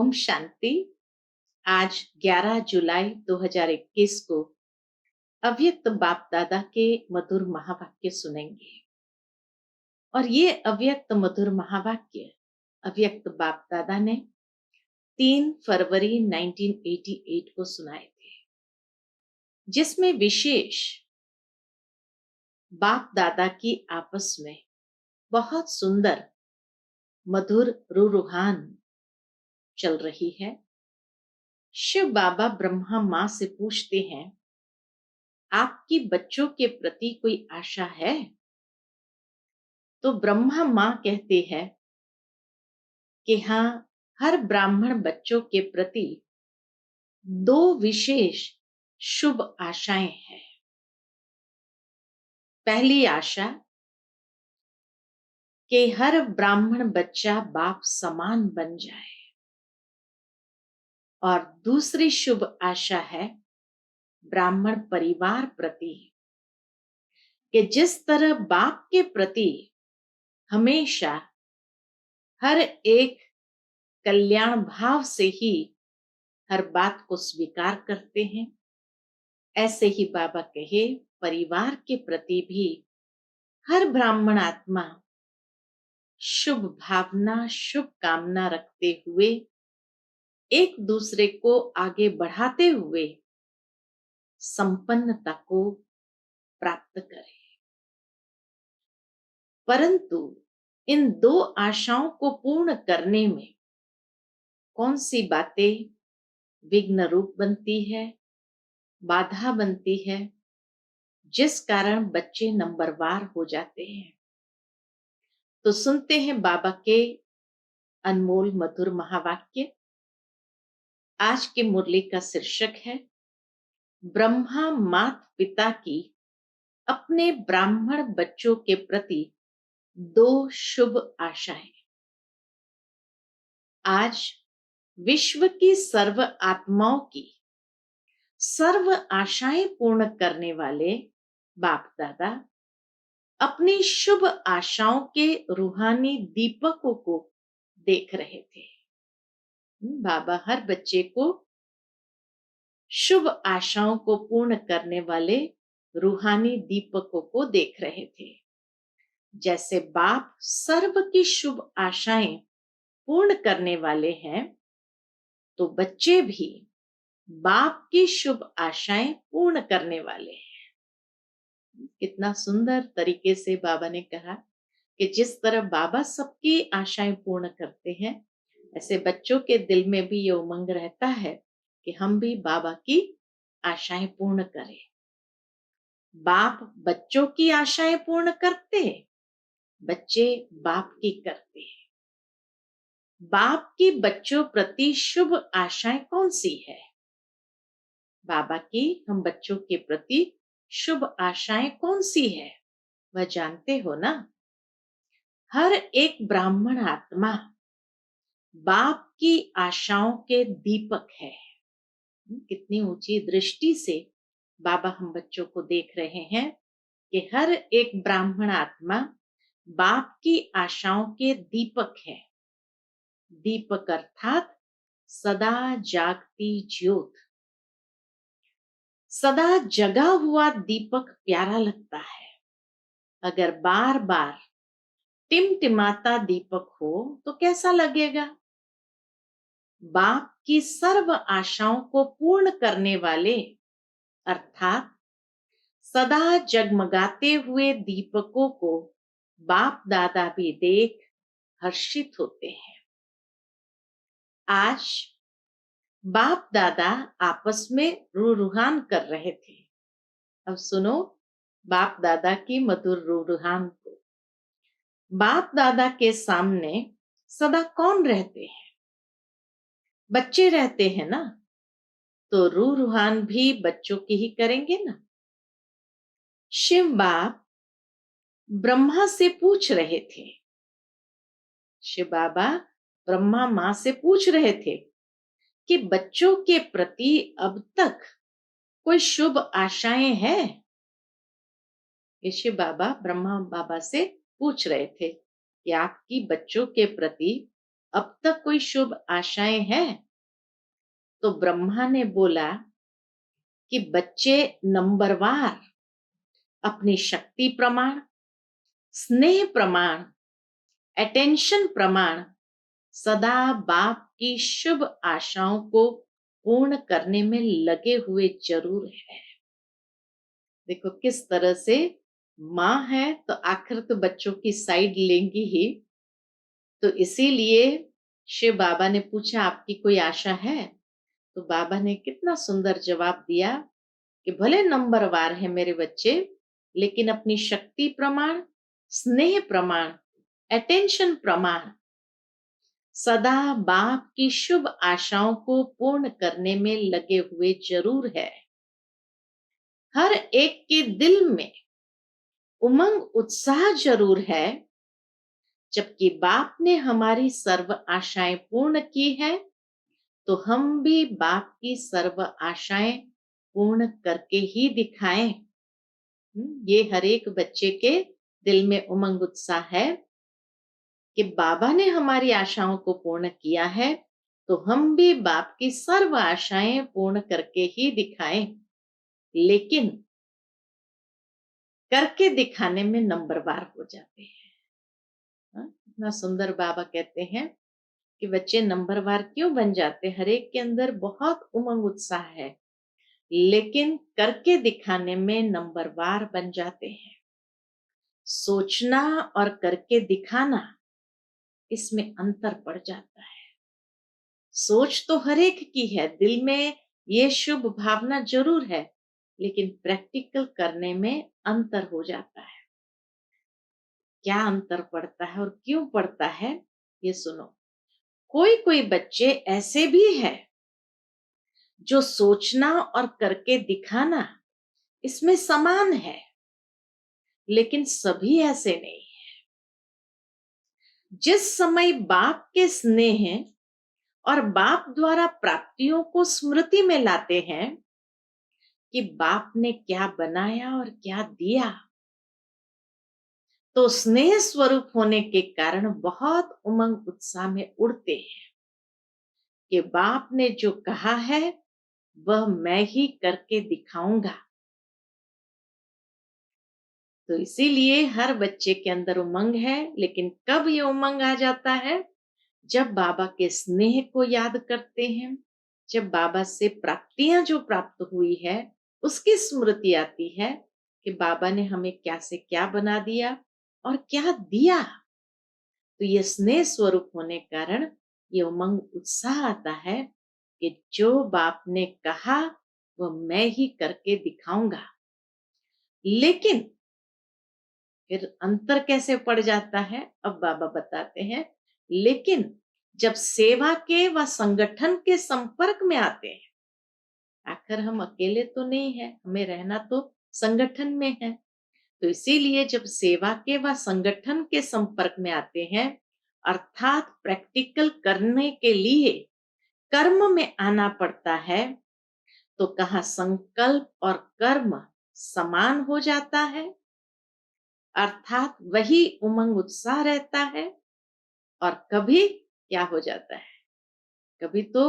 ओम शांति। आज 11 जुलाई 2021 को अव्यक्त बाप दादा के मधुर महावाक्य सुनेंगे। और ये अव्यक्त मधुर महावाक्य अव्यक्त बाप दादा ने 3 फरवरी 1988 को सुनाए थे, जिसमें विशेष बाप दादा की आपस में बहुत सुंदर मधुर रूहान चल रही है। शिव बाबा ब्रह्मा माँ से पूछते हैं, आपकी बच्चों के प्रति कोई आशा है? तो ब्रह्मा माँ कहते हैं कि हाँ, हर ब्राह्मण बच्चों के प्रति 2 विशेष शुभ आशाएं हैं। पहली आशा कि हर ब्राह्मण बच्चा बाप समान बन जाए, और दूसरी शुभ आशा है ब्राह्मण परिवार प्रति कि जिस तरह बाप के प्रति हमेशा हर एक कल्याण भाव से ही हर बात को स्वीकार करते हैं, ऐसे ही बाबा कहे परिवार के प्रति भी हर ब्राह्मण आत्मा शुभ भावना शुभ कामना रखते हुए एक दूसरे को आगे बढ़ाते हुए संपन्नता को प्राप्त करे। परंतु इन 2 आशाओं को पूर्ण करने में कौन सी बातें विघ्न रूप बनती है, बाधा बनती है, जिस कारण बच्चे नंबरवार हो जाते हैं? तो सुनते हैं बाबा के अनमोल मधुर महावाक्य। आज के मुरली का शीर्षक है ब्रह्मा माता पिता की अपने ब्राह्मण बच्चों के प्रति 2 शुभ आशाएं। आज विश्व की सर्व आत्माओं की सर्व आशाएं पूर्ण करने वाले बाप दादा अपनी शुभ आशाओं के रूहानी दीपकों को देख रहे थे। बाबा हर बच्चे को शुभ आशाओं को पूर्ण करने वाले रूहानी दीपकों को देख रहे थे। जैसे बाप सर्व की शुभ आशाएं पूर्ण करने वाले हैं, तो बच्चे भी बाप की शुभ आशाएं पूर्ण करने वाले हैं। कितना सुंदर तरीके से बाबा ने कहा कि जिस तरह बाबा सबकी आशाएं पूर्ण करते हैं, ऐसे बच्चों के दिल में भी ये उमंग रहता है कि हम भी बाबा की आशाएं पूर्ण करें। बाप बच्चों की आशाएं पूर्ण करते, बच्चे बाप की करते हैं। बाप की बच्चों प्रति शुभ आशाएं कौन सी है? बाबा की हम बच्चों के प्रति शुभ आशाएं कौन सी है, वह जानते हो ना? हर एक ब्राह्मण आत्मा बाप की आशाओं के दीपक है। कितनी ऊंची दृष्टि से बाबा हम बच्चों को देख रहे हैं कि हर एक ब्राह्मण आत्मा बाप की आशाओं के दीपक है। दीपक अर्थात सदा जागती ज्योत। सदा जगा हुआ दीपक प्यारा लगता है। अगर बार बार टिमटिमाता दीपक हो तो कैसा लगेगा? बाप की सर्व आशाओं को पूर्ण करने वाले अर्थात सदा जगमगाते हुए दीपकों को बाप दादा भी देख हर्षित होते हैं। आज बाप दादा आपस में रूहान कर रहे थे। अब सुनो बाप दादा की मधुर रूहान को। बाप दादा के सामने सदा कौन रहते हैं? बच्चे रहते हैं ना, तो रूहान भी बच्चों की ही करेंगे ना। शिव बाप ब्रह्मा से पूछ रहे थे, शिव बाबा ब्रह्मा माँ से पूछ रहे थे कि बच्चों के प्रति अब तक कोई शुभ आशाएं हैं? शिव बाबा ब्रह्मा बाबा से पूछ रहे थे कि आपकी बच्चों के प्रति अब तक कोई शुभ आशाएं हैं? तो ब्रह्मा ने बोला कि बच्चे नंबरवार अपनी शक्ति प्रमाण, स्नेह प्रमाण, अटेंशन प्रमाण सदा बाप की शुभ आशाओं को पूर्ण करने में लगे हुए जरूर है। देखो किस तरह से माँ है तो आखिर तो बच्चों की साइड लेंगी ही। तो इसीलिए शिव बाबा ने पूछा आपकी कोई आशा है? तो बाबा ने कितना सुंदर जवाब दिया कि भले नंबरवार है मेरे बच्चे, लेकिन अपनी शक्ति प्रमाण, स्नेह प्रमाण, अटेंशन प्रमाण सदा बाप की शुभ आशाओं को पूर्ण करने में लगे हुए जरूर है। हर एक के दिल में उमंग उत्साह जरूर है। जबकि बाप ने हमारी सर्व आशाएं पूर्ण की है, तो हम भी बाप की सर्व आशाएं पूर्ण करके ही दिखाएं। ये हर एक बच्चे के दिल में उमंग उत्साह है कि बाबा ने हमारी आशाओं को पूर्ण किया है, तो हम भी बाप की सर्व आशाएं पूर्ण करके ही दिखाएं। लेकिन करके दिखाने में नंबरवार हो जाते हैं। इतना सुंदर बाबा कहते हैं कि बच्चे नंबरवार क्यों बन जाते? हर एक के अंदर बहुत उमंग उत्साह है, लेकिन करके दिखाने में नंबरवार बन जाते हैं। सोचना और करके दिखाना, इसमें अंतर पड़ जाता है। सोच तो हर एक की है, दिल में ये शुभ भावना जरूर है, लेकिन प्रैक्टिकल करने में अंतर हो जाता है। क्या अंतर पड़ता है और क्यों पड़ता है, ये सुनो। कोई कोई बच्चे ऐसे भी हैं जो सोचना और करके दिखाना इसमें समान है, लेकिन सभी ऐसे नहीं। जिस समय बाप के स्नेह और बाप द्वारा प्राप्तियों को स्मृति में लाते हैं कि बाप ने क्या बनाया और क्या दिया, तो स्नेह स्वरूप होने के कारण बहुत उमंग उत्साह में उड़ते हैं कि बाप ने जो कहा है वह मैं ही करके दिखाऊंगा। तो इसीलिए हर बच्चे के अंदर उमंग है, लेकिन कब ये उमंग आ जाता है? जब बाबा के स्नेह को याद करते हैं, जब बाबा से प्राप्तियां जो प्राप्त हुई है उसकी स्मृति आती है कि बाबा ने हमें क्या से क्या बना दिया और क्या दिया। तो ये स्नेह स्वरूप होने कारण ये उमंग उत्साह आता है कि जो बाप ने कहा वह मैं ही करके दिखाऊंगा। लेकिन फिर अंतर कैसे पड़ जाता है, अब बाबा बताते हैं। लेकिन जब सेवा के व संगठन के संपर्क में आते हैं, आखिर हम अकेले तो नहीं है, हमें रहना तो संगठन में है। तो इसीलिए जब सेवा के व संगठन के संपर्क में आते हैं, अर्थात प्रैक्टिकल करने के लिए कर्म में आना पड़ता है, तो कहाँ संकल्प और कर्म समान हो जाता है, अर्थात वही उमंग उत्साह रहता है। और कभी क्या हो जाता है, कभी तो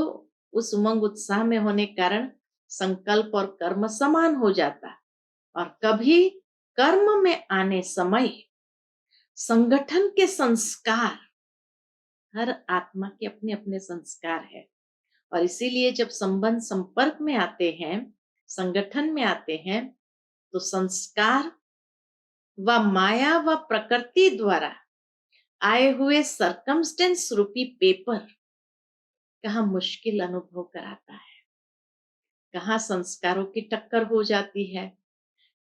उस उमंग उत्साह में होने कारण संकल्प और कर्म समान हो जाता, और कभी कर्म में आने समय संगठन के संस्कार, हर आत्मा के अपने अपने संस्कार है, और इसीलिए जब संबंध संपर्क में आते हैं, संगठन में आते हैं, तो संस्कार व माया व प्रकृति द्वारा आए हुए सरकमस्टेंस रूपी पेपर कहाँ मुश्किल अनुभव कराता है, कहाँ संस्कारों की टक्कर हो जाती है,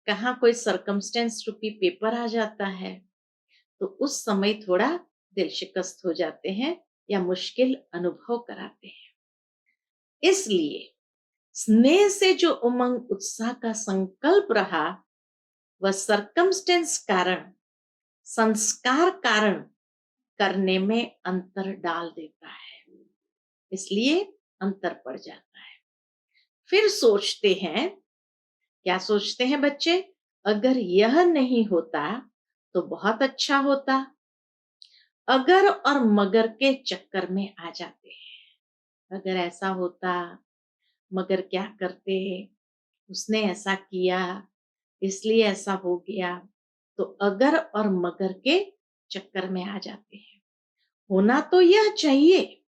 कहाँ कोई सरकमस्टेंस रूपी पेपर आ जाता है, तो उस समय थोड़ा दिल शिकस्त हो जाते हैं या मुश्किल अनुभव कराते हैं। इसलिए स्नेह से जो उमंग उत्साह का संकल्प रहा, वह सरकमस्टेंस कारण, संस्कार कारण करने में अंतर डाल देता है, इसलिए अंतर पड़ जाता है। फिर सोचते हैं, क्या सोचते हैं बच्चे? अगर यह नहीं होता तो बहुत अच्छा होता, अगर और मगर के चक्कर में आ जाते हैं। अगर ऐसा होता, मगर क्या करते, उसने ऐसा किया इसलिए ऐसा हो गया, तो अगर और मगर के चक्कर में आ जाते हैं। होना तो यह चाहिए,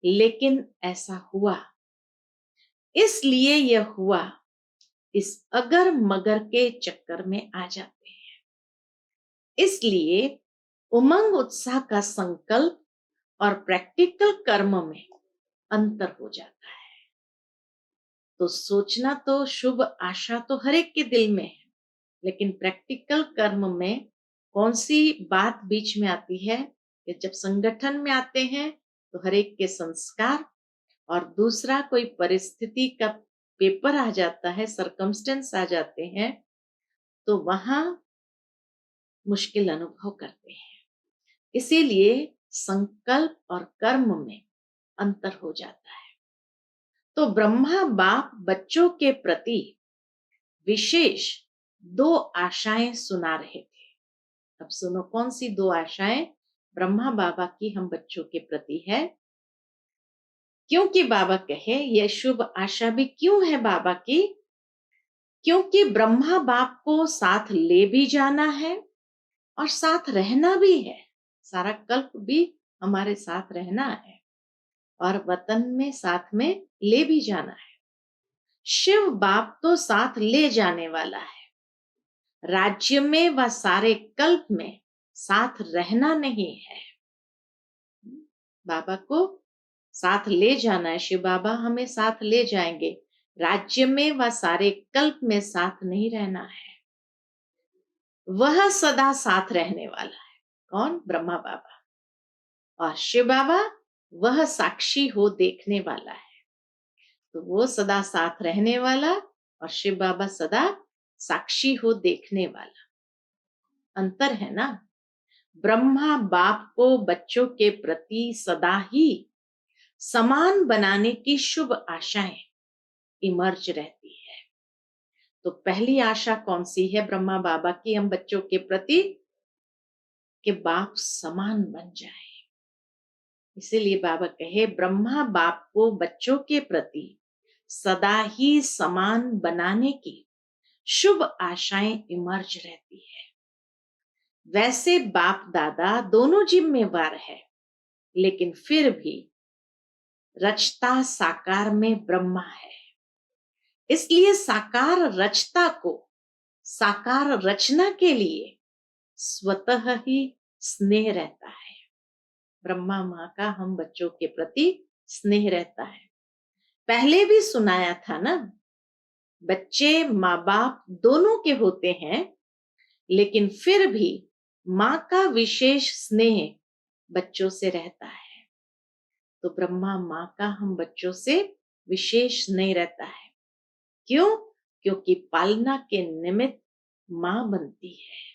लेकिन ऐसा हुआ, इसलिए यह हुआ, इस अगर मगर के चक्कर में आ जाते हैं। इसलिए उमंग उत्साह का संकल्प और प्रैक्टिकल कर्म में अंतर हो जाता है। तो सोचना तो, शुभ आशा तो हर एक के दिल में है, लेकिन प्रैक्टिकल कर्म में कौन सी बात बीच में आती है कि जब संगठन में आते हैं तो हर एक के संस्कार, और दूसरा कोई परिस्थिति का पेपर आ जाता है, सरकमस्टेंस आ जाते हैं, तो वहां मुश्किल अनुभव करते हैं। इसीलिए संकल्प और कर्म में अंतर हो जाता है। तो ब्रह्मा बाप बच्चों के प्रति विशेष दो आशाएं सुना रहे थे। अब सुनो कौन सी दो आशाएं ब्रह्मा बाबा की हम बच्चों के प्रति है। क्योंकि बाबा कहे यह शुभ आशा भी क्यों है बाबा की, क्योंकि ब्रह्मा बाप को साथ ले भी जाना है और साथ रहना भी है। सारा कल्प भी हमारे साथ रहना है और वतन में साथ में ले भी जाना है। शिव बाप तो साथ ले जाने वाला है, राज्य में व सारे कल्प में साथ रहना नहीं है। बाबा को साथ ले जाना है, शिव बाबा हमें साथ ले जाएंगे, राज्य में व सारे कल्प में साथ नहीं रहना है। वह सदा साथ रहने वाला है। कौन? ब्रह्मा बाबा। और शिव बाबा वह साक्षी हो देखने वाला है। तो वो सदा साथ रहने वाला और शिव बाबा सदा साक्षी हो देखने वाला। अंतर है ना। ब्रह्मा बाप को बच्चों के प्रति सदा ही समान बनाने की शुभ आशाएं इमर्ज रहती है। तो पहली आशा कौन सी है ब्रह्मा बाबा की हम बच्चों के प्रति? कि बाप समान बन जाए। इसीलिए बाबा कहे ब्रह्मा बाप को बच्चों के प्रति सदा ही समान बनाने की शुभ आशाएं इमर्ज रहती है। वैसे बाप दादा दोनों जिम्मेवार है, लेकिन फिर भी रचता साकार में ब्रह्मा है। इसलिए साकार रचता को साकार रचना के लिए स्वतः ही स्नेह रहता है। ब्रह्मा माँ का हम बच्चों के प्रति स्नेह रहता है। पहले भी सुनाया था ना, बच्चे माँ बाप दोनों के होते हैं, लेकिन फिर भी माँ का विशेष स्नेह बच्चों से रहता है। तो ब्रह्मा माँ का हम बच्चों से विशेष स्नेह रहता है। क्यों? क्योंकि पालना के निमित्त माँ बनती है।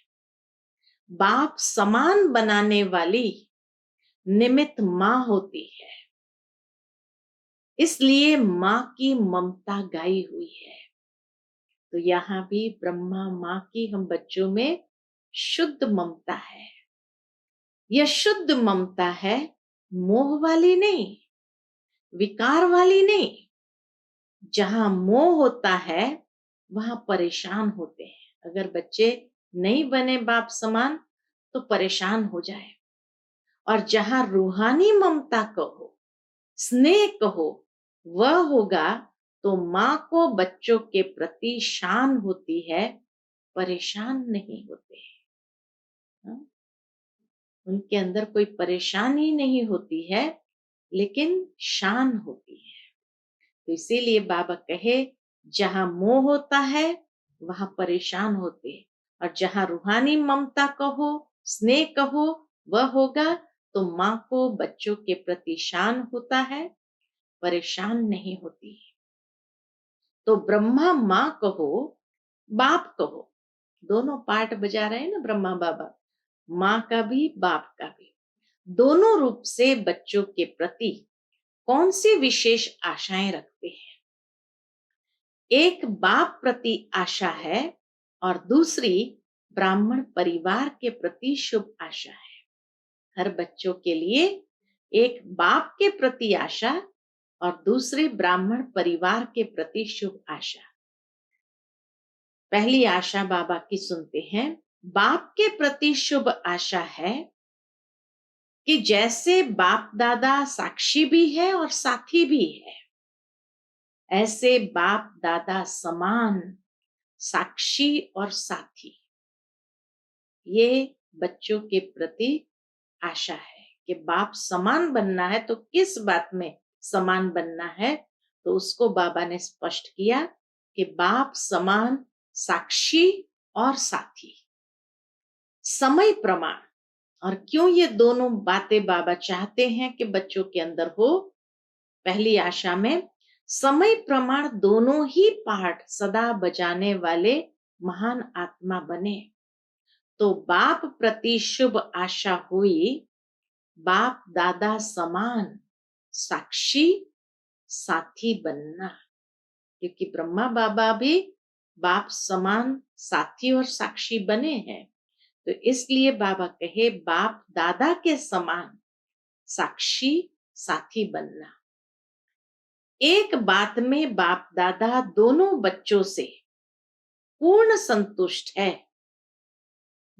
बाप समान बनाने वाली निमित्त माँ होती है। इसलिए माँ की ममता गाई हुई है। तो यहाँ भी ब्रह्मा माँ की हम बच्चों में शुद्ध ममता है। यह शुद्ध ममता है, मोह वाली नहीं, विकार वाली नहीं। जहां मोह होता है वहां परेशान होते हैं। अगर बच्चे नहीं बने बाप समान तो परेशान हो जाए। और जहां रूहानी ममता कहो, स्नेह कहो, वह होगा तो माँ को बच्चों के प्रति शान होती है, परेशान नहीं होते। हाँ? उनके अंदर कोई परेशानी नहीं होती है, लेकिन शान होती है। तो इसीलिए बाबा कहे जहां मोह होता है वहां परेशान होते हैं, और जहां रूहानी ममता कहो, स्नेह कहो, वह होगा तो माँ को बच्चों के प्रति शान होता है, परेशान नहीं होती। तो ब्रह्मा माँ कहो, बाप कहो, दोनों पार्ट बजा रहे हैं ना ब्रह्मा बाबा, माँ का भी बाप का भी। दोनों रूप से बच्चों के प्रति कौन सी विशेष आशाएं रखते हैं? एक बाप प्रति आशा है और दूसरी ब्राह्मण परिवार के प्रति शुभ आशा है। हर बच्चों के लिए एक बाप के प्रति आशा और दूसरे ब्राह्मण परिवार के प्रति शुभ आशा। पहली आशा बाबा की सुनते हैं। बाप के प्रति शुभ आशा है कि जैसे बाप दादा साक्षी भी है और साथी भी है, ऐसे बाप दादा समान साक्षी और साथी। ये बच्चों के प्रति आशा है कि बाप समान बनना है तो किस बात में समान बनना है, तो उसको बाबा ने स्पष्ट किया कि बाप समान साक्षी और साथी। समय प्रमाण, और क्यों ये दोनों बातें बाबा चाहते हैं कि बच्चों के अंदर हो। पहली आशा में समय प्रमाण दोनों ही पाठ सदा बजाने वाले महान आत्मा बने। तो बाप प्रति शुभ आशा हुई, बाप दादा समान साक्षी साथी बनना, क्योंकि ब्रह्मा बाबा भी बाप समान साथी और साक्षी बने हैं। तो इसलिए बाबा कहे बाप दादा के समान साक्षी साथी बनना। एक बात में बाप दादा दोनों बच्चों से पूर्ण संतुष्ट है।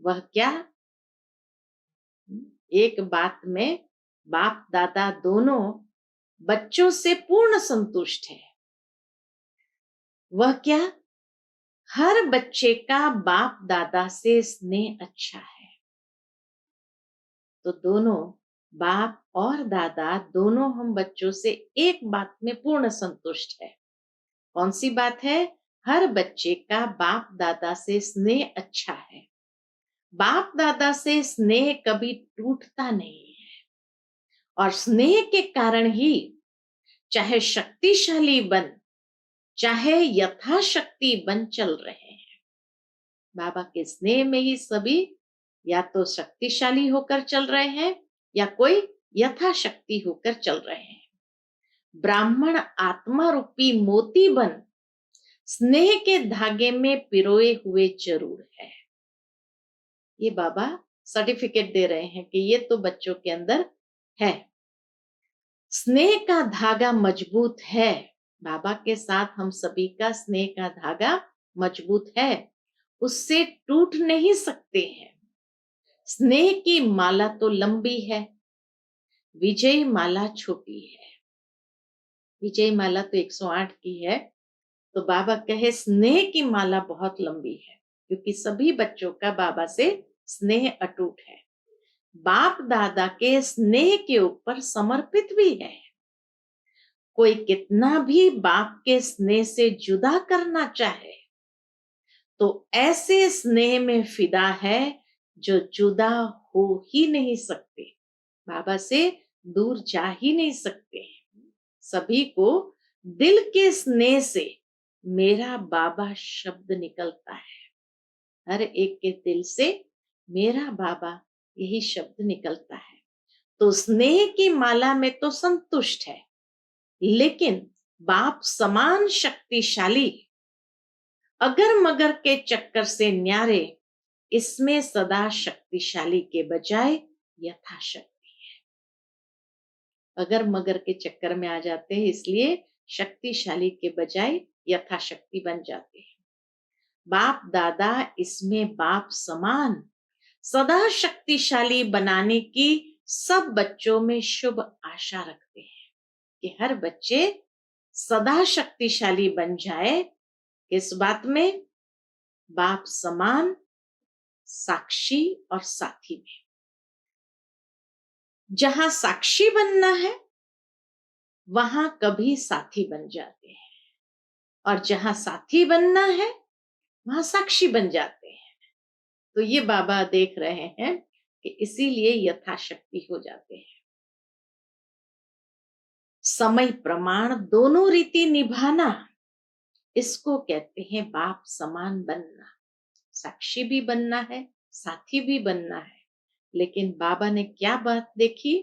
वह क्या? एक बात में बाप दादा दोनों बच्चों से पूर्ण संतुष्ट है। वह क्या? हर बच्चे का बाप दादा से स्नेह अच्छा है। तो दोनों बाप और दादा दोनों हम बच्चों से एक बात में पूर्ण संतुष्ट है। कौन सी बात है? हर बच्चे का बाप दादा से स्नेह अच्छा है। बाप दादा से स्नेह कभी टूटता नहीं है, और स्नेह के कारण ही चाहे शक्तिशाली बन चाहे यथाशक्ति बन चल रहे हैं। बाबा के स्नेह में ही सभी या तो शक्तिशाली होकर चल रहे हैं या कोई यथाशक्ति होकर चल रहे हैं। ब्राह्मण आत्मा रूपी मोती बन स्नेह के धागे में पिरोए हुए जरूर है। ये बाबा सर्टिफिकेट दे रहे हैं कि ये तो बच्चों के अंदर है। स्नेह का धागा मजबूत है। बाबा के साथ हम सभी का स्नेह का धागा मजबूत है, उससे टूट नहीं सकते हैं। स्नेह की माला तो लंबी है, विजय माला छोटी है। विजय माला तो 108 की है, तो बाबा कहे स्नेह की माला बहुत लंबी है, क्योंकि सभी बच्चों का बाबा से स्नेह अटूट है। बाप दादा के स्नेह के ऊपर समर्पित भी है। कोई कितना भी बाप के स्नेह से जुदा करना चाहे तो ऐसे स्नेह में फिदा है जो जुदा हो ही नहीं सकते, बाबा से दूर जा ही नहीं सकते। सभी को दिल के स्नेह से मेरा बाबा शब्द निकलता है। हर एक के दिल से मेरा बाबा यही शब्द निकलता है। तो स्नेह की माला में तो संतुष्ट है, लेकिन बाप समान शक्तिशाली अगर मगर के चक्कर से न्यारे, इसमें सदा शक्तिशाली के बजाय यथाशक्ति है। अगर मगर के चक्कर में आ जाते हैं, इसलिए शक्तिशाली के बजाय यथाशक्ति बन जाते हैं। बाप दादा इसमें बाप समान सदा शक्तिशाली बनाने की सब बच्चों में शुभ आशा रखते हैं कि हर बच्चे सदा शक्तिशाली बन जाए। किस बात में? बाप समान साक्षी और साथी में। जहां साक्षी बनना है वहां कभी साथी बन जाते हैं, और जहां साथी बनना है वहां साक्षी बन जाते हैं। तो ये बाबा देख रहे हैं कि इसीलिए यथाशक्ति हो जाते हैं। समय प्रमाण दोनों रीति निभाना, इसको कहते हैं बाप समान बनना। साक्षी भी बनना है, साथी भी बनना है। लेकिन बाबा ने क्या बात देखी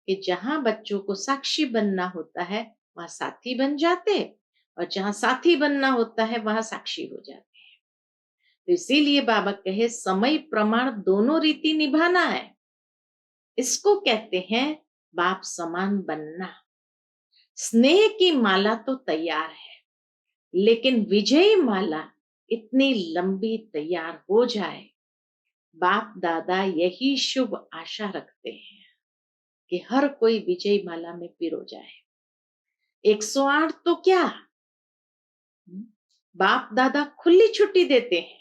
कि जहां बच्चों को साक्षी बनना होता है वहां साथी बन जाते, और जहां साथी बनना होता है वहां साक्षी हो जाते हैं। तो इसीलिए बाबा कहे समय प्रमाण दोनों रीति निभाना है। इसको कहते हैं बाप समान बनना। स्नेह की माला तो तैयार है, लेकिन विजयी माला इतनी लंबी तैयार हो जाए, बाप दादा यही शुभ आशा रखते हैं कि हर कोई विजयी माला में पिरो जाए। 108 तो क्या, बाप दादा खुली छुट्टी देते हैं।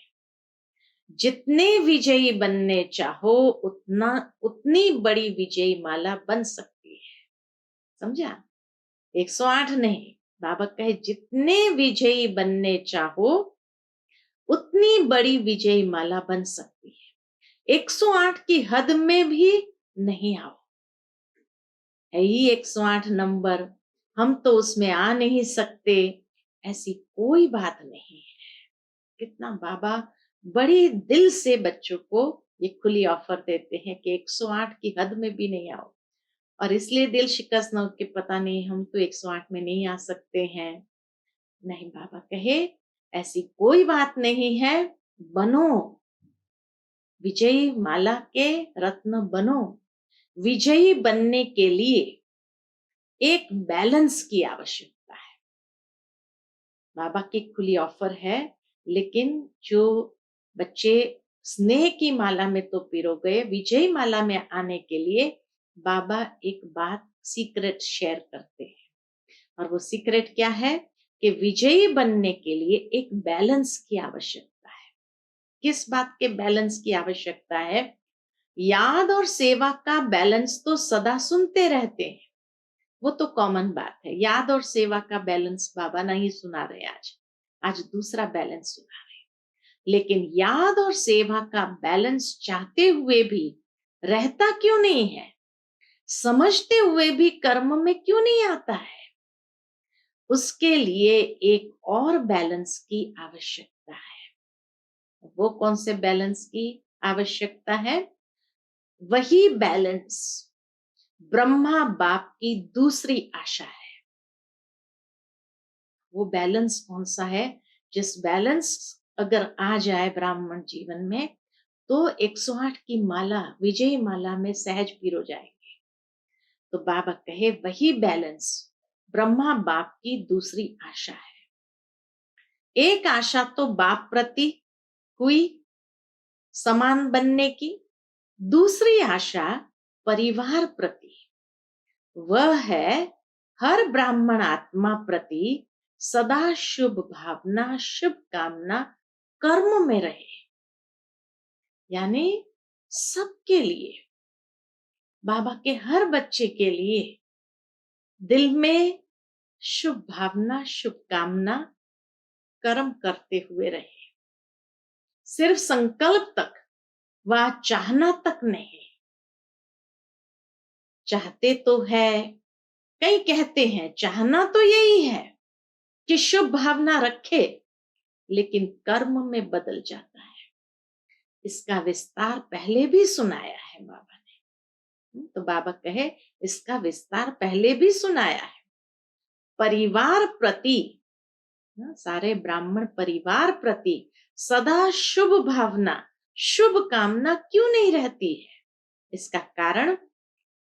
जितने विजयी बनने चाहो उतनी बड़ी विजयी माला बन सकती है। समझा? 108 नहीं, बाबा कहे जितने विजयी बनने चाहो उतनी बड़ी विजयी माला बन सकती है। 108 की हद में भी नहीं आओ। है ही 108 नंबर, हम तो उसमें आ नहीं सकते, ऐसी कोई बात नहीं है। कितना बाबा बड़े दिल से बच्चों को ये खुली ऑफर देते हैं कि 108 की हद में भी नहीं आओ। और इसलिए दिल शिकस्त न हो कि पता नहीं हम तो 108 में नहीं आ सकते हैं। नहीं, बाबा कहे ऐसी कोई बात नहीं है, बनो विजयी माला के रत्न बनो। विजयी बनने के लिए एक बैलेंस की आवश्यकता है। बाबा की खुली ऑफर है, लेकिन जो बच्चे स्नेह की माला में तो पिरो गए, विजयी माला में आने के लिए बाबा एक बात सीक्रेट शेयर करते हैं। और वो सीक्रेट क्या है कि विजयी बनने के लिए एक बैलेंस की आवश्यकता है। किस बात के बैलेंस की आवश्यकता है? याद और सेवा का बैलेंस तो सदा सुनते रहते हैं, वो तो कॉमन बात है। याद और सेवा का बैलेंस बाबा नहीं सुना रहे आज दूसरा बैलेंस सुना रहे। लेकिन याद और सेवा का बैलेंस चाहते हुए भी रहता क्यों नहीं है? समझते हुए भी कर्म में क्यों नहीं आता है? उसके लिए एक और बैलेंस की आवश्यकता है। वो कौन से बैलेंस की आवश्यकता है? वही बैलेंस ब्रह्मा बाप की दूसरी आशा है। वो बैलेंस कौन सा है? जिस बैलेंस अगर आ जाए ब्राह्मण जीवन में तो 108 की माला, विजयी माला में सहज पिरो जाएंगे। तो बाबा कहे वही बैलेंस ब्रह्मा बाप की दूसरी आशा है। एक आशा तो बाप प्रति हुई समान बनने की, दूसरी आशा परिवार प्रति, वह है हर ब्राह्मण आत्मा प्रति सदा शुभ भावना, शुभ कामना कर्म में रहे। यानी सबके लिए, बाबा के हर बच्चे के लिए दिल में शुभ भावना, शुभ कामना कर्म करते हुए रहे। सिर्फ संकल्प तक, वह चाहना तक नहीं। चाहते तो है, कई कहते हैं चाहना तो यही है कि शुभ भावना रखे, लेकिन कर्म में बदल जाता है। इसका विस्तार पहले भी सुनाया है बाबा ने। तो बाबा कहे इसका विस्तार पहले भी सुनाया है। परिवार प्रति, सारे ब्राह्मण परिवार प्रति सदा शुभ भावना, शुभ कामना क्यों नहीं रहती है? इसका कारण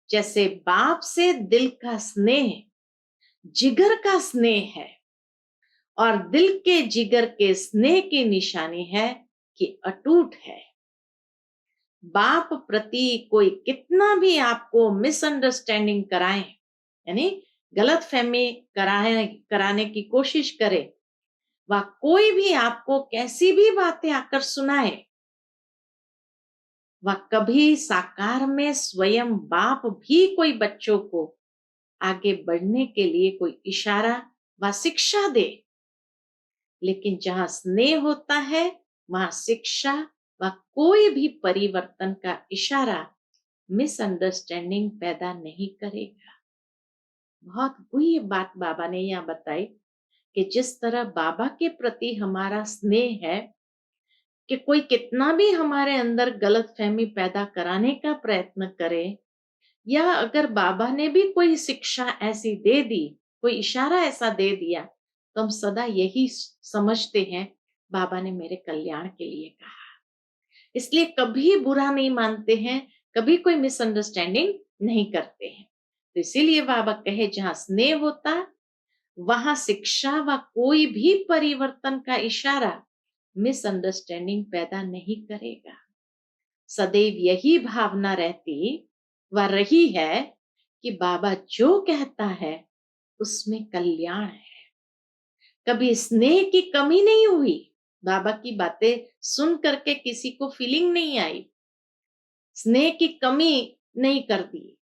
जैसे बाप से दिल का स्नेह, जिगर का स्नेह है, और दिल के जिगर के स्नेह की निशानी है कि अटूट है। बाप प्रति कोई कितना भी आपको मिसअंडरस्टैंडिंग कराए, यानी गलत फहमी कराने की कोशिश करे, वह कोई भी आपको कैसी भी बातें आकर सुनाए, वह कभी साकार में स्वयं बाप भी कोई बच्चों को आगे बढ़ने के लिए कोई इशारा व शिक्षा दे, लेकिन जहां स्नेह होता है वहां शिक्षा व कोई भी परिवर्तन का इशारा मिसअंडरस्टैंडिंग पैदा नहीं करेगा। बहुत गुह्य बात बाबा ने यहाँ बताई कि जिस तरह बाबा के प्रति हमारा स्नेह है कि कोई कितना भी हमारे अंदर गलतफहमी पैदा कराने का प्रयत्न करे, या अगर बाबा ने भी कोई शिक्षा ऐसी दे दी, कोई इशारा ऐसा दे दिया, तो हम सदा यही समझते हैं बाबा ने मेरे कल्याण के लिए कहा। इसलिए कभी बुरा नहीं मानते हैं कभी कोई मिसअंडरस्टैंडिंग नहीं करते हैं। तो इसीलिए बाबा कहे जहां स्नेह होता वहां शिक्षा व कोई भी परिवर्तन का इशारा मिसअंडरस्टैंडिंग पैदा नहीं करेगा। सदैव यही भावना रहती व रही है कि बाबा जो कहता है उसमें कल्याण है। कभी स्नेह की कमी नहीं हुई। बाबा की बातें सुन करके किसी को फीलिंग नहीं आई, स्नेह की कमी नहीं कर दी,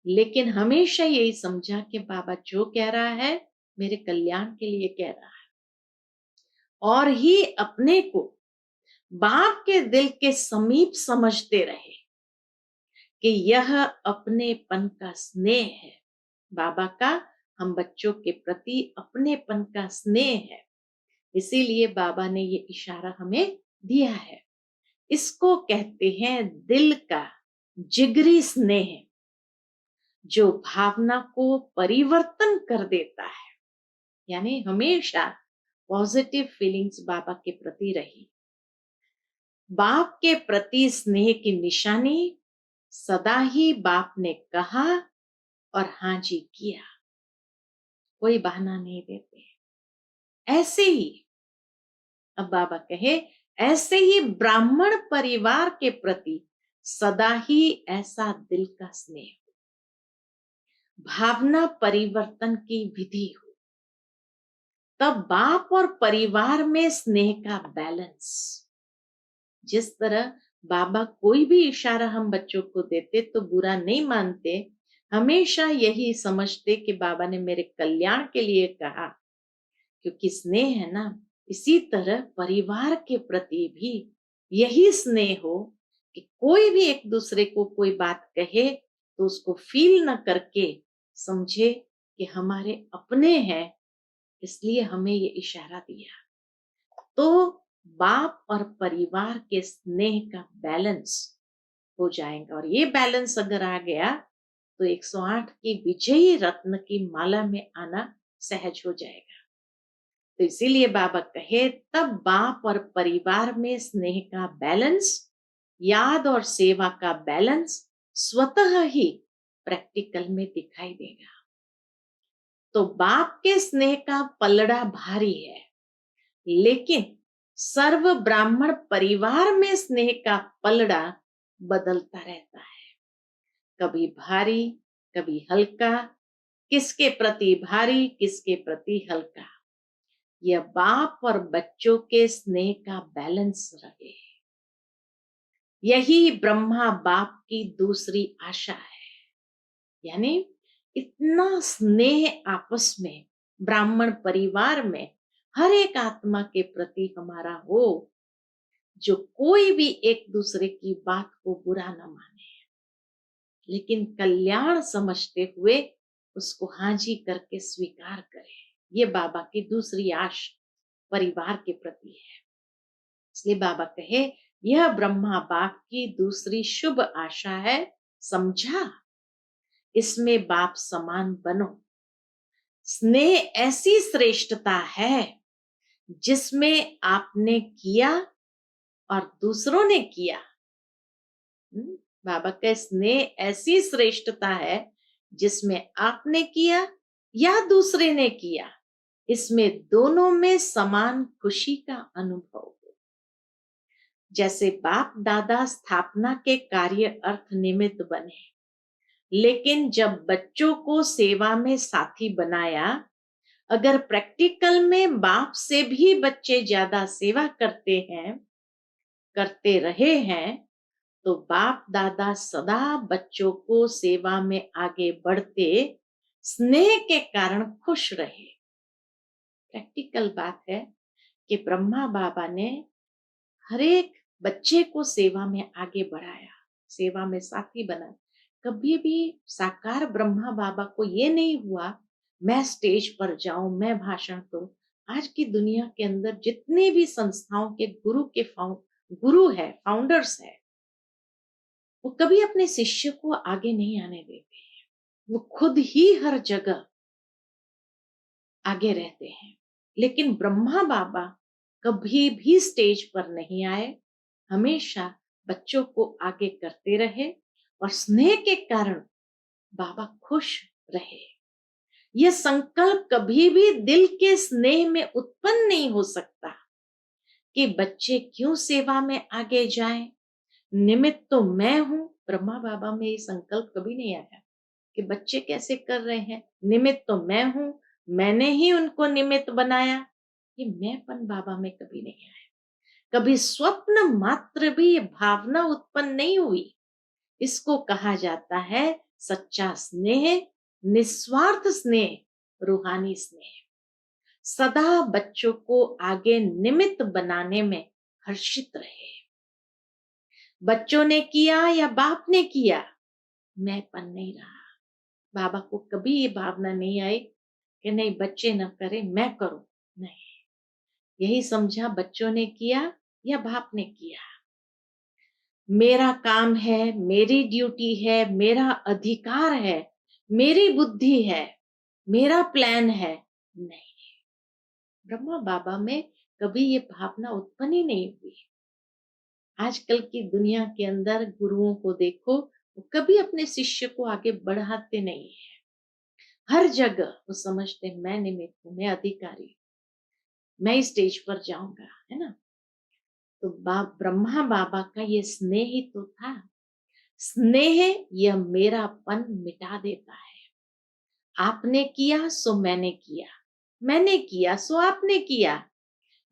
लेकिन हमेशा यही समझा कि बाबा जो कह रहा है मेरे कल्याण के लिए कह रहा है, और ही अपने को बाप के दिल के समीप समझते रहे कि यह अपनेपन का स्नेह है। बाबा का हम बच्चों के प्रति अपनेपन का स्नेह है। इसीलिए बाबा ने ये इशारा हमें दिया है। इसको कहते हैं दिल का जिगरी स्नेह, जो भावना को परिवर्तन कर देता है। यानी हमेशा पॉजिटिव फीलिंग्स बाबा के प्रति रही। बाप के प्रति स्नेह की निशानी सदा ही बाप ने कहा और हाँ जी किया, कोई बहाना नहीं देते। ऐसे ही अब बाबा कहे ऐसे ही ब्राह्मण परिवार के प्रति सदा ही ऐसा दिल का स्नेह हो, भावना परिवर्तन की विधि हो, तब बाप और परिवार में स्नेह का बैलेंस। जिस तरह बाबा कोई भी इशारा हम बच्चों को देते तो बुरा नहीं मानते, हमेशा यही समझते कि बाबा ने मेरे कल्याण के लिए कहा, क्योंकि स्नेह है ना। इसी तरह परिवार के प्रति भी यही स्नेह हो कि कोई भी एक दूसरे को कोई बात कहे तो उसको फील न करके समझे कि हमारे अपने हैं, इसलिए हमें ये इशारा दिया। तो बाप और परिवार के स्नेह का बैलेंस हो जाएगा, और ये बैलेंस अगर आ गया तो 108 की विजयी रत्न की माला में आना सहज हो जाएगा। तो इसीलिए बाबा कहे तब बाप और परिवार में स्नेह का बैलेंस, याद और सेवा का बैलेंस स्वतः ही प्रैक्टिकल में दिखाई देगा। तो बाप के स्नेह का पलड़ा भारी है, लेकिन सर्व ब्राह्मण परिवार में स्नेह का पलड़ा बदलता रहता है, कभी भारी कभी हल्का, किसके प्रति भारी किसके प्रति हल्का। यह बाप और बच्चों के स्नेह का बैलेंस रहे, यही ब्रह्मा बाप की दूसरी आशा है। यानी इतना स्नेह आपस में ब्राह्मण परिवार में हर एक आत्मा के प्रति हमारा हो, जो कोई भी एक दूसरे की बात को बुरा न माने, लेकिन कल्याण समझते हुए उसको हाँ जी करके स्वीकार करे। ये बाबा की दूसरी आश परिवार के प्रति है। इसलिए बाबा कहे यह ब्रह्मा बाप की दूसरी शुभ आशा है, समझा, इसमें बाप समान बनो। स्नेह ऐसी श्रेष्ठता है जिसमें आपने किया और दूसरों ने किया। बाबा का स्नेह ऐसी श्रेष्ठता है जिसमें आपने किया या दूसरे ने किया, इसमें दोनों में समान खुशी का अनुभव हो। जैसे बाप दादा स्थापना के कार्य अर्थ निमित्त बने, लेकिन जब बच्चों को सेवा में साथी बनाया, अगर प्रैक्टिकल में बाप से भी बच्चे ज्यादा सेवा करते रहे हैं, तो बाप दादा सदा बच्चों को सेवा में आगे बढ़ते स्नेह के कारण खुश रहे। प्रैक्टिकल बात है कि ब्रह्मा बाबा ने हर एक बच्चे को सेवा में आगे बढ़ाया, सेवा में साथी बनाया। कभी भी साकार ब्रह्मा बाबा को ये नहीं हुआ मैं स्टेज पर जाऊं, मैं भाषण करूं। आज की दुनिया के अंदर जितने भी संस्थाओं के गुरु है, फाउंडर्स है, वो कभी अपने शिष्य को आगे नहीं आने देते हैं। वो खुद ही हर जगह आगे रहते हैं। लेकिन ब्रह्मा बाबा कभी भी स्टेज पर नहीं आए, हमेशा बच्चों को आगे करते रहे और स्नेह के कारण बाबा खुश रहे। यह संकल्प कभी भी दिल के स्नेह में उत्पन्न नहीं हो सकता कि बच्चे क्यों सेवा में आगे जाएं। निमित्त तो मैं हूं। ब्रह्मा बाबा में ये संकल्प कभी नहीं आया कि बच्चे कैसे कर रहे हैं, निमित्त तो मैं हूं, मैंने ही उनको निमित्त बनाया। ये मैंपन बाबा में कभी नहीं आया। कभी स्वप्न मात्र भी ये भावना उत्पन्न नहीं हुई। इसको कहा जाता है सच्चा स्नेह, निस्वार्थ स्नेह, रूहानी स्नेह। सदा बच्चों को आगे निमित्त बनाने में हर्षित रहे। बच्चों ने किया या बाप ने किया, मैंपन नहीं रहा। बाबा को कभी ये भावना नहीं आई कि नहीं बच्चे न करें मैं करूं, नहीं। यही समझा बच्चों ने किया या बाप ने किया, मेरा काम है, मेरी ड्यूटी है, मेरा अधिकार है, मेरी बुद्धि है, मेरा प्लान है। नहीं, ब्रह्मा बाबा में कभी ये भावना उत्पन्न ही नहीं हुई। आजकल की दुनिया के अंदर गुरुओं को देखो, वो कभी अपने शिष्य को आगे बढ़ाते नहीं है। हर जगह वो समझते मैं निमित्त हूं, मैं अधिकारी, मैं स्टेज पर जाऊंगा, है ना। तो ब्रह्मा बाबा का ये स्नेह ही तो था। स्नेह यह मेरापन मिटा देता है। आपने किया सो मैंने किया, मैंने किया सो आपने किया।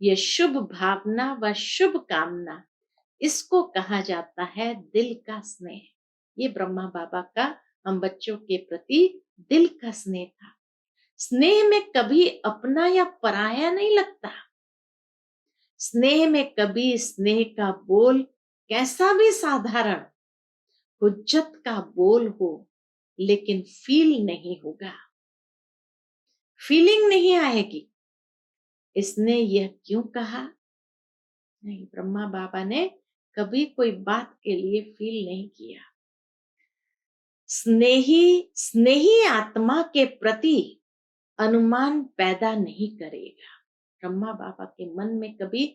यह शुभ भावना व शुभ कामना, इसको कहा जाता है दिल का स्नेह। ये ब्रह्मा बाबा का हम बच्चों के प्रति दिल का स्नेह था। स्नेह में कभी अपना या पराया नहीं लगता। स्नेह में कभी स्नेह का बोल कैसा भी साधारण हुज्जत का बोल हो, लेकिन फील नहीं होगा, फीलिंग नहीं आएगी। इसने यह क्यों कहा? नहीं, ब्रह्मा बाबा ने कभी कोई बात के लिए फील नहीं किया। स्नेही आत्मा के प्रति अनुमान पैदा नहीं करेगा। ब्रह्मा बाबा के मन में कभी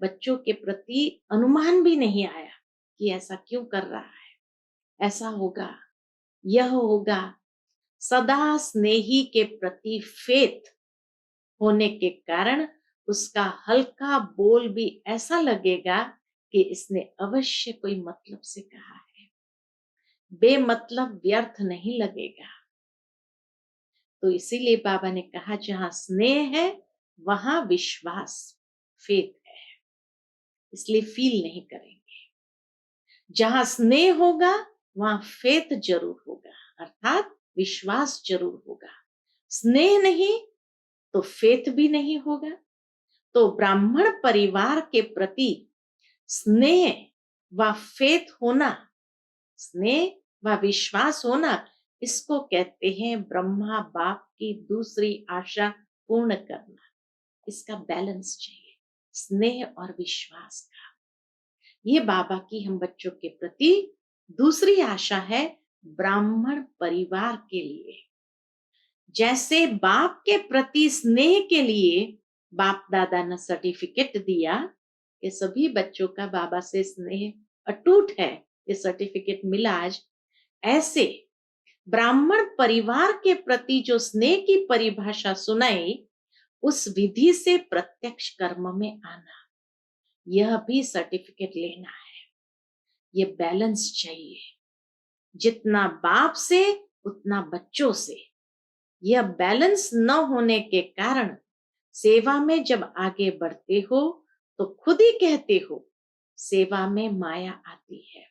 बच्चों के प्रति अनुमान भी नहीं आया कि ऐसा क्यों कर रहा है, ऐसा होगा, यह होगा। सदा स्नेही के प्रति फेथ होने के कारण उसका हल्का बोल भी ऐसा लगेगा कि इसने अवश्य कोई मतलब से कहा है, बेमतलब व्यर्थ नहीं लगेगा। तो इसीलिए बाबा ने कहा जहां स्नेह है वहां विश्वास, फेथ है, इसलिए फील नहीं करेंगे। जहां स्नेह होगा वहां फेथ जरूर होगा, अर्थात विश्वास जरूर होगा। स्नेह नहीं तो फेथ भी नहीं होगा। तो ब्राह्मण परिवार के प्रति स्नेह व फेथ होना, स्नेह व विश्वास होना, इसको कहते हैं ब्रह्मा बाप की दूसरी आशा पूर्ण करना। इसका बैलेंस चाहिए, स्नेह और विश्वास का। ये बाबा की हम बच्चों के प्रति दूसरी आशा है ब्राह्मण परिवार के लिए। जैसे बाप के प्रति स्नेह के लिए बाप दादा ने सर्टिफिकेट दिया कि सभी बच्चों का बाबा से स्नेह अटूट है, ये सर्टिफिकेट मिला आज। ऐसे ब्राह्मण परिवार के प्रति जो स्नेह की परिभाषा सुनाई, उस विधि से प्रत्यक्ष कर्म में आना, यह भी सर्टिफिकेट लेना है। ये बैलेंस चाहिए, जितना बाप से उतना बच्चों से। यह बैलेंस न होने के कारण सेवा में जब आगे बढ़ते हो तो खुद ही कहते हो सेवा में माया आती है।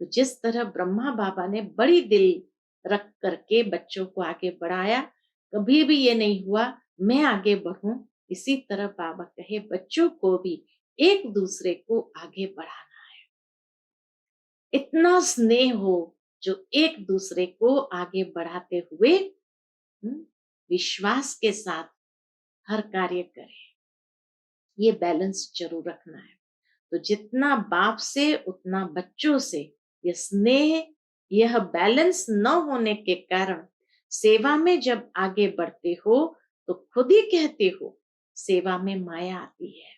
तो जिस तरह ब्रह्मा बाबा ने बड़ी दिल रख करके बच्चों को आगे बढ़ाया, कभी भी ये नहीं हुआ मैं आगे बढ़ूं। इसी तरह बाबा कहे बच्चों को भी एक दूसरे को आगे बढ़ाना है। इतना स्नेह हो जो एक दूसरे को आगे बढ़ाते हुए विश्वास के साथ हर कार्य करे। ये बैलेंस जरूर रखना है। तो जितना बाप से उतना बच्चों से ये स्नेह, यह बैलेंस न होने के कारण सेवा में जब आगे बढ़ते हो तो खुद ही कहते हो सेवा में माया आती है।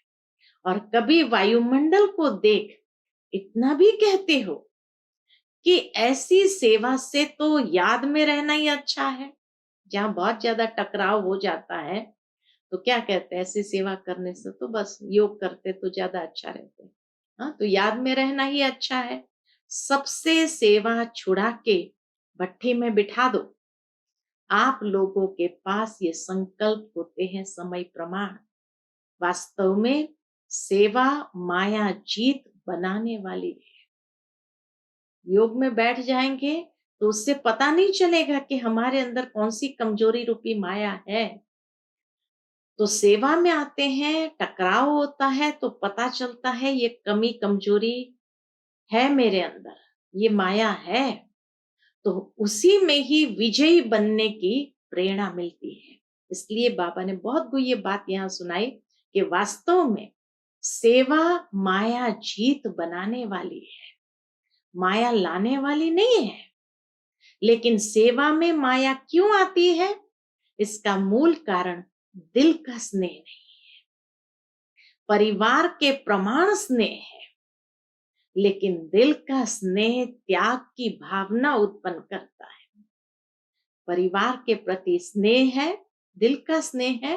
और कभी वायुमंडल को देख इतना भी कहते हो कि ऐसी सेवा से तो याद में रहना ही अच्छा है। जहाँ बहुत ज्यादा टकराव हो जाता है तो क्या कहते हैं, ऐसी सेवा करने से तो बस योग करते तो ज्यादा अच्छा रहते हैं। हाँ, तो याद में रहना ही अच्छा है। सबसे सेवा छुड़ा के भट्ठी में बिठा दो। आप लोगों के पास ये संकल्प होते हैं समय प्रमाण। वास्तव में सेवा माया जीत बनाने वाली है। योग में बैठ जाएंगे तो उससे पता नहीं चलेगा कि हमारे अंदर कौन सी कमजोरी रूपी माया है। तो सेवा में आते हैं, टकराव होता है तो पता चलता है ये कमी कमजोरी है मेरे अंदर, ये माया है। तो उसी में ही विजयी बनने की प्रेरणा मिलती है। इसलिए बाबा ने बहुत को ये बात यहाँ सुनाई कि वास्तव में सेवा माया जीत बनाने वाली है, माया लाने वाली नहीं है। लेकिन सेवा में माया क्यों आती है? इसका मूल कारण दिल का स्नेह नहीं, परिवार के प्रमाण स्नेह है। लेकिन दिल का स्नेह त्याग की भावना उत्पन्न करता है। परिवार के प्रति स्नेह है, दिल का स्नेह है,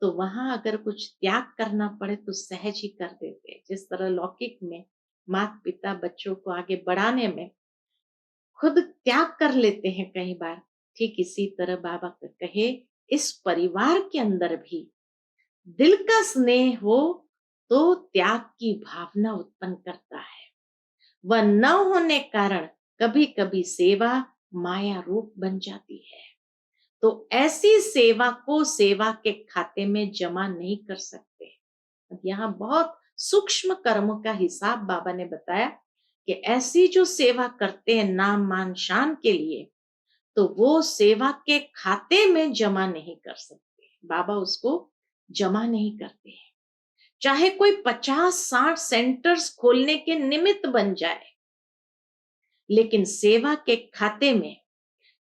तो वहां अगर कुछ त्याग करना पड़े तो सहज ही कर देते हैं। जिस तरह लौकिक में माता पिता बच्चों को आगे बढ़ाने में खुद त्याग कर लेते हैं कई बार, ठीक इसी तरह बाबा का कहे इस परिवार के अंदर भी दिल का स्नेह हो तो त्याग की भावना उत्पन्न करता है। वह न होने कारण कभी कभी सेवा माया रूप बन जाती है। तो ऐसी सेवा को सेवा के खाते में जमा नहीं कर सकते। अब यहाँ बहुत सूक्ष्म कर्म का हिसाब बाबा ने बताया कि ऐसी जो सेवा करते हैं नाम मान शान के लिए, तो वो सेवा के खाते में जमा नहीं कर सकते। बाबा उसको जमा नहीं करते हैं। चाहे कोई 50-60 सेंटर्स खोलने के निमित्त बन जाए, लेकिन सेवा के खाते में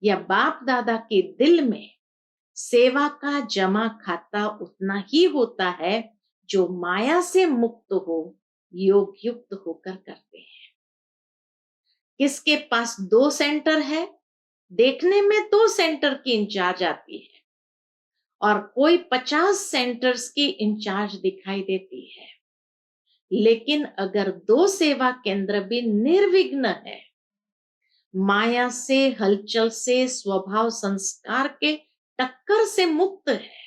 या बाप दादा के दिल में सेवा का जमा खाता उतना ही होता है जो माया से मुक्त हो, योग युक्त होकर करते हैं। किसके पास 2 सेंटर है, देखने में 2 सेंटर की इंचार्ज आती है और कोई 50 सेंटर्स की इंचार्ज दिखाई देती है। लेकिन अगर 2 सेवा केंद्र भी निर्विघ्न है, माया से हलचल से स्वभाव संस्कार के टक्कर से मुक्त है।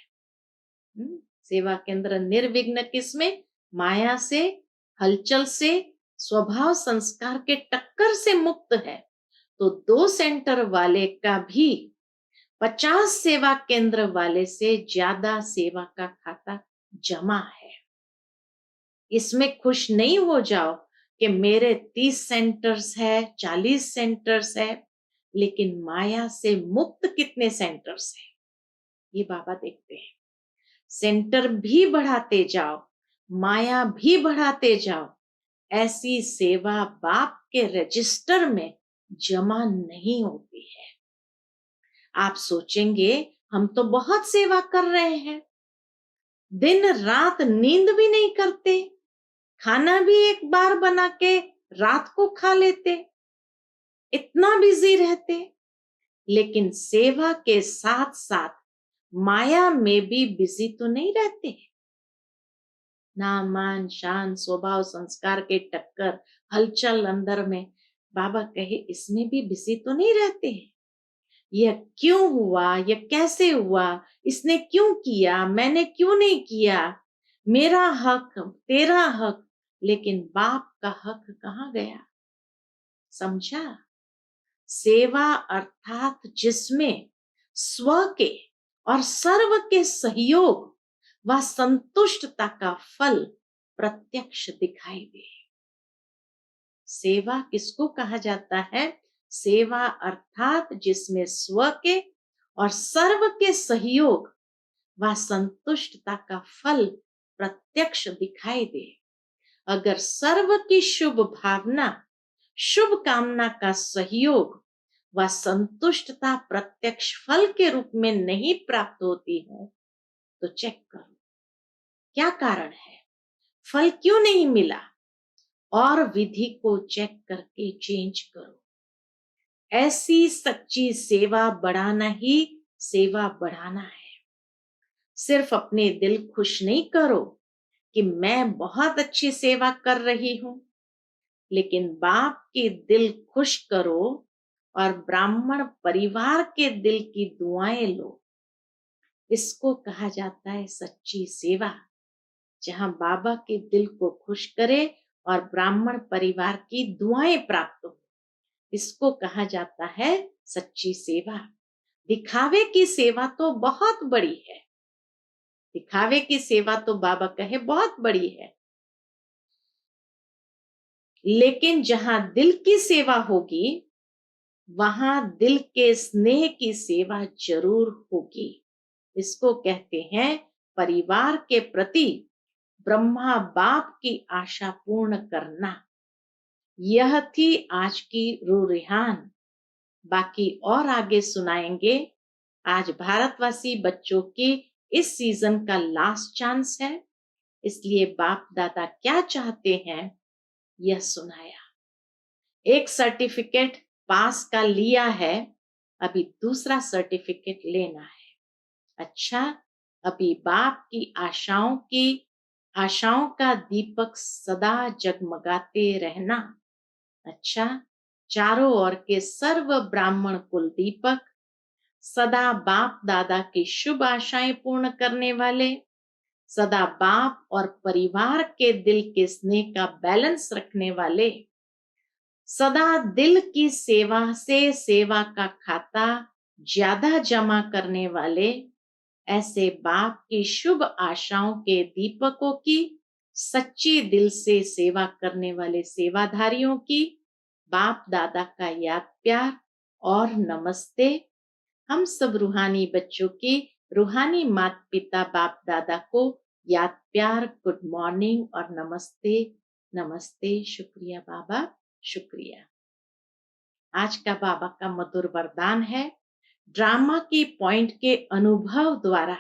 सेवा केंद्र निर्विघ्न किसमें? माया से हलचल से स्वभाव संस्कार के टक्कर से मुक्त है। तो 2 सेंटर वाले का भी 50 सेवा केंद्र वाले से ज्यादा सेवा का खाता जमा है। इसमें खुश नहीं हो जाओ कि मेरे 30 सेंटर्स है, 40 सेंटर्स है, लेकिन माया से मुक्त कितने सेंटर्स है, ये बाबा देखते हैं। सेंटर भी बढ़ाते जाओ, माया भी बढ़ाते जाओ, ऐसी सेवा बाप के रजिस्टर में जमा नहीं होती है। आप सोचेंगे हम तो बहुत सेवा कर रहे हैं, दिन रात नींद भी नहीं करते, खाना भी एक बार बना के रात को खा लेते, इतना बिजी रहते, लेकिन सेवा के साथ साथ माया में भी बिजी तो नहीं रहते। नाम मान शान स्वभाव संस्कार के टक्कर हलचल अंदर में, बाबा कहे इसमें भी बिजी तो नहीं रहते हैं। यह क्यों हुआ, यह कैसे हुआ, इसने क्यों किया, मैंने क्यों नहीं किया, मेरा हक तेरा हक, लेकिन बाप का हक कहाँ गया? समझा? सेवा अर्थात जिसमें स्व के और सर्व के सहयोग व संतुष्टता का फल प्रत्यक्ष दिखाई दे। सेवा किसको कहा जाता है? सेवा अर्थात जिसमें स्व के और सर्व के सहयोग व संतुष्टता का फल प्रत्यक्ष दिखाई दे। अगर सर्व की शुभ भावना, शुभ कामना का सहयोग व संतुष्टता प्रत्यक्ष फल के रूप में नहीं प्राप्त होती है, तो चेक करो क्या कारण है, फल क्यों नहीं मिला, और विधि को चेक करके चेंज करो। ऐसी सच्ची सेवा बढ़ाना ही सेवा बढ़ाना है। सिर्फ अपने दिल खुश नहीं करो कि मैं बहुत अच्छी सेवा कर रही हूं, लेकिन बाप के दिल खुश करो और ब्राह्मण परिवार के दिल की दुआएं लो। इसको कहा जाता है सच्ची सेवा, जहां बाबा के दिल को खुश करे और ब्राह्मण परिवार की दुआएं प्राप्त हो। इसको कहा जाता है सच्ची सेवा। दिखावे की सेवा तो बहुत बड़ी है, दिखावे की सेवा तो बाबा कहे बहुत बड़ी है, लेकिन जहां दिल की सेवा होगी वहां दिल के स्नेह की सेवा जरूर होगी। इसको कहते हैं परिवार के प्रति ब्रह्मा बाप की आशा पूर्ण करना। यह थी आज की रूह-रिहान। बाकी और आगे सुनाएंगे। आज भारतवासी बच्चों की इस सीजन का लास्ट चांस है, इसलिए बाप दादा क्या चाहते हैं यह सुनाया। एक सर्टिफिकेट पास का लिया है, अभी दूसरा सर्टिफिकेट लेना है। अच्छा, अभी बाप की आशाओं का दीपक सदा जगमगाते रहना। अच्छा, चारों ओर के सर्व ब्राह्मण कुल दीपक, सदा बाप दादा की शुभ आशाएं पूर्ण करने वाले, सदा बाप और परिवार के दिल के स्नेह का बैलेंस रखने वाले, सदा दिल की सेवा से सेवा का खाता ज्यादा जमा करने वाले, ऐसे बाप की शुभ आशाओं के दीपकों की सच्ची दिल से सेवा करने वाले सेवाधारियों की बाप दादा का याद प्यार और नमस्ते। हम सब रूहानी बच्चों की रूहानी माता पिता बाप दादा को याद प्यार, गुड मॉर्निंग और नमस्ते। नमस्ते, शुक्रिया बाबा, शुक्रिया। आज का बाबा का मधुर वरदान है, ड्रामा की पॉइंट के अनुभव द्वारा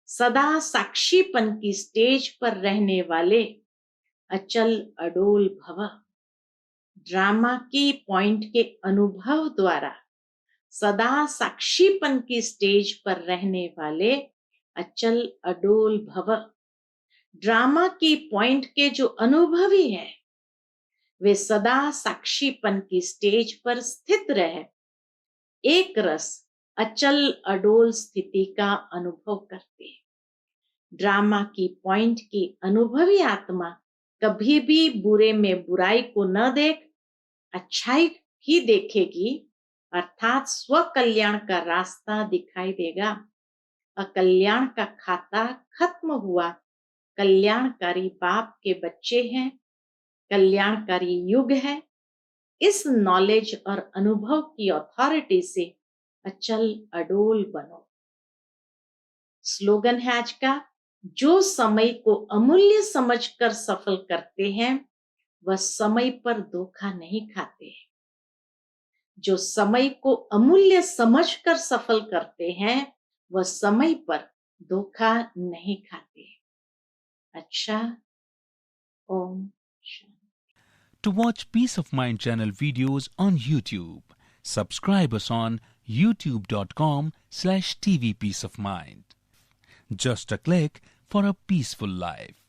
सदा साक्षीपन की स्टेज पर रहने वाले अचल अडोल भव। ड्रामा की पॉइंट के अनुभव द्वारा सदा साक्षीपन की स्टेज पर रहने वाले अचल अडोल भव। ड्रामा की पॉइंट के जो अनुभवी है वे सदा साक्षीपन की स्टेज पर स्थित रहे, एक रस अचल अडोल स्थिति का अनुभव करते। ड्रामा की पॉइंट की अनुभवी आत्मा कभी भी बुरे में बुराई को न देख अच्छाई ही देखेगी, अर्थात स्व कल्याण का रास्ता दिखाई देगा। अकल्याण का खाता खत्म हुआ, कल्याणकारी बाप के बच्चे हैं, कल्याणकारी युग है। इस नॉलेज और अनुभव की अथॉरिटी से अचल अडोल बनो। स्लोगन है आज का, जो समय को अमूल्य समझकर सफल करते हैं वह समय पर धोखा नहीं खाते। जो समय को अमूल्य समझकर सफल करते हैं वह समय पर धोखा नहीं खाते। अच्छा, Om Shanti. To watch Peace of Mind channel videos on YouTube, subscribe us on youtube.com/tvpeaceofmind. Just a click for a peaceful life.